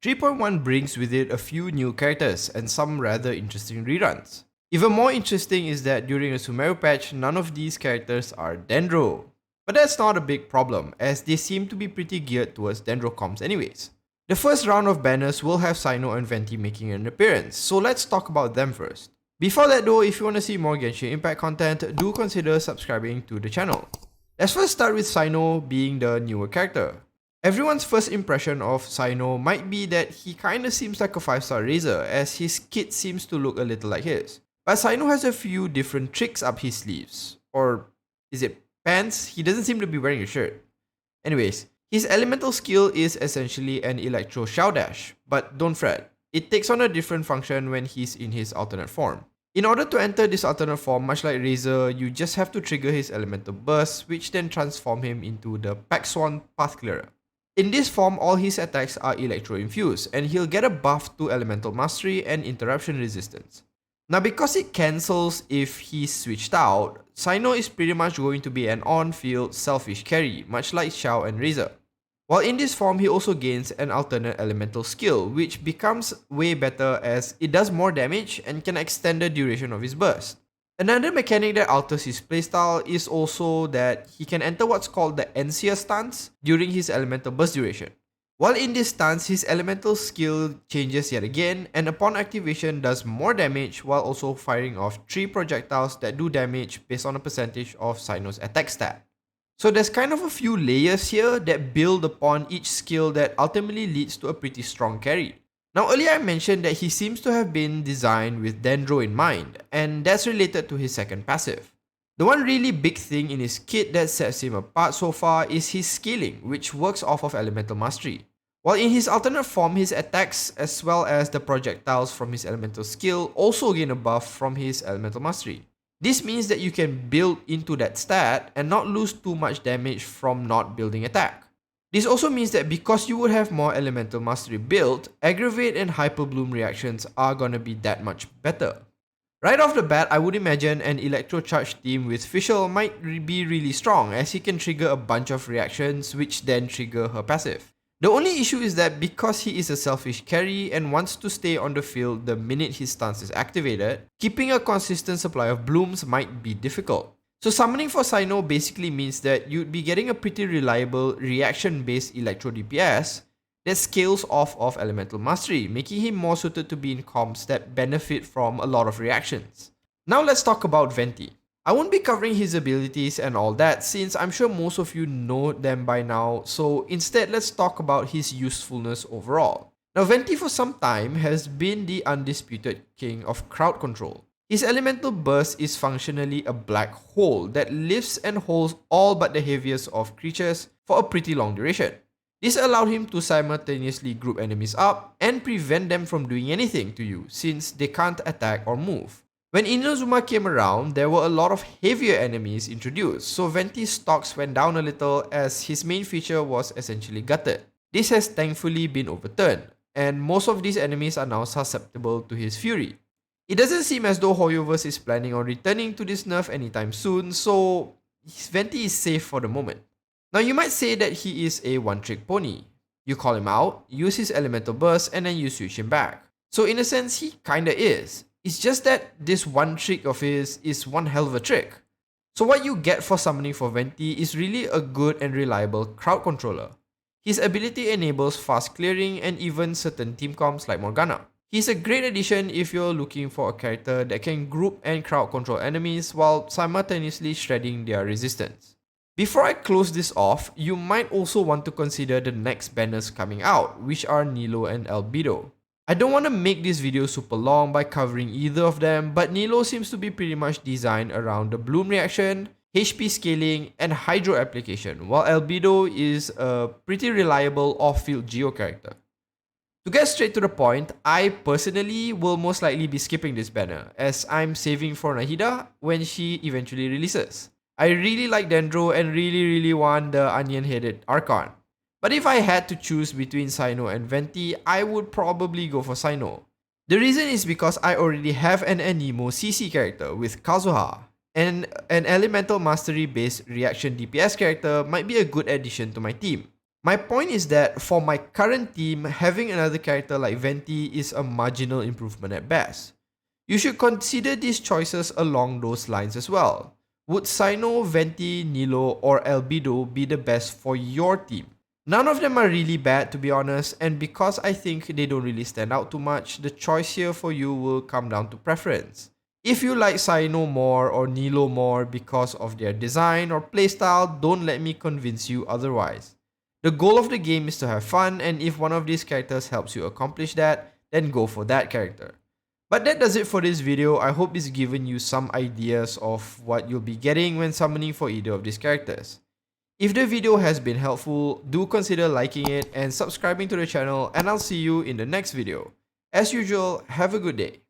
3.1 brings with it a few new characters and some rather interesting reruns. Even more interesting is that during a Sumeru patch, none of these characters are Dendro. But that's not a big problem, as they seem to be pretty geared towards Dendro comps anyways. The first round of banners will have Cyno and Venti making an appearance, so let's talk about them first. Before that though, if you want to see more Genshin Impact content, do consider subscribing to the channel. Let's first start with Cyno being the newer character. Everyone's first impression of Cyno might be that he kinda seems like a 5-star Razor, as his kit seems to look a little like his. But Cyno has a few different tricks up his sleeves. Or is it pants? He doesn't seem to be wearing a shirt. Anyways, his elemental skill is essentially an electro Shao Dash, but don't fret, it takes on a different function when he's in his alternate form. In order to enter this alternate form, much like Razor, you just have to trigger his elemental burst, which then transform him into the Pack Swan Path Clearer. In this form, all his attacks are electro infused, and he'll get a buff to elemental mastery and interruption resistance. Now because it cancels if he's switched out, Cyno is pretty much going to be an on-field selfish carry, much like Xiao and Razor. While in this form, he also gains an alternate elemental skill, which becomes way better as it does more damage and can extend the duration of his burst. Another mechanic that alters his playstyle is also that he can enter what's called the Encia stance during his elemental burst duration. While in this stance, his elemental skill changes yet again, and upon activation does more damage while also firing off 3 projectiles that do damage based on a percentage of Cyno's attack stat. So there's kind of a few layers here that build upon each skill that ultimately leads to a pretty strong carry. Now earlier I mentioned that he seems to have been designed with Dendro in mind, and that's related to his second passive. The one really big thing in his kit that sets him apart so far is his scaling, which works off of elemental mastery. While in his alternate form, his attacks as well as the projectiles from his elemental skill also gain a buff from his elemental mastery. This means that you can build into that stat and not lose too much damage from not building attack. This also means that because you would have more elemental mastery built, aggravate and hyper bloom reactions are gonna be that much better. Right off the bat, I would imagine an electro charge team with Fischl might be really strong, as he can trigger a bunch of reactions which then trigger her passive. The only issue is that because he is a selfish carry and wants to stay on the field the minute his stance is activated, keeping a consistent supply of blooms might be difficult. So summoning for Cyno basically means that you'd be getting a pretty reliable reaction-based electro DPS that scales off of elemental mastery, making him more suited to be in comps that benefit from a lot of reactions. Now let's talk about Venti. I won't be covering his abilities and all that since I'm sure most of you know them by now, so instead let's talk about his usefulness overall. Now Venti for some time has been the undisputed king of crowd control. His elemental burst is functionally a black hole that lifts and holds all but the heaviest of creatures for a pretty long duration. This allowed him to simultaneously group enemies up and prevent them from doing anything to you since they can't attack or move. When Inazuma came around, there were a lot of heavier enemies introduced, so Venti's stocks went down a little as his main feature was essentially gutted. This has thankfully been overturned, and most of these enemies are now susceptible to his fury. It doesn't seem as though Hoyoverse is planning on returning to this nerf anytime soon, so Venti is safe for the moment. Now you might say that he is a one-trick pony. You call him out, use his elemental burst, and then you switch him back. So in a sense, he kinda is. It's just that this one trick of his is one hell of a trick. So what you get for summoning for Venti is really a good and reliable crowd controller. His ability enables fast clearing and even certain team comps like Morgana. He's a great addition if you're looking for a character that can group and crowd control enemies while simultaneously shredding their resistance. Before I close this off, you might also want to consider the next banners coming out, which are Nilo and Albedo. I don't want to make this video super long by covering either of them, but Nilo seems to be pretty much designed around the bloom reaction, HP scaling, and hydro application, while Albedo is a pretty reliable off-field geo character. To get straight to the point, I personally will most likely be skipping this banner, as I'm saving for Nahida when she eventually releases. I really like Dendro and really want the onion-headed Archon. But if I had to choose between Cyno and Venti, I would probably go for Cyno. The reason is because I already have an anemo CC character with Kazuha, and an elemental mastery based reaction DPS character might be a good addition to my team. My point is that for my current team, having another character like Venti is a marginal improvement at best. You should consider these choices along those lines as well. Would Cyno, Venti, Nilo, or Albedo be the best for your team? None of them are really bad, to be honest, and because I think they don't really stand out too much, the choice here for you will come down to preference. If you like Cyno more or Nilo more because of their design or playstyle, don't let me convince you otherwise. The goal of the game is to have fun, and if one of these characters helps you accomplish that, then go for that character. But that does it for this video. I hope it's given you some ideas of what you'll be getting when summoning for either of these characters. If the video has been helpful, do consider liking it and subscribing to the channel, and I'll see you in the next video. As usual, have a good day.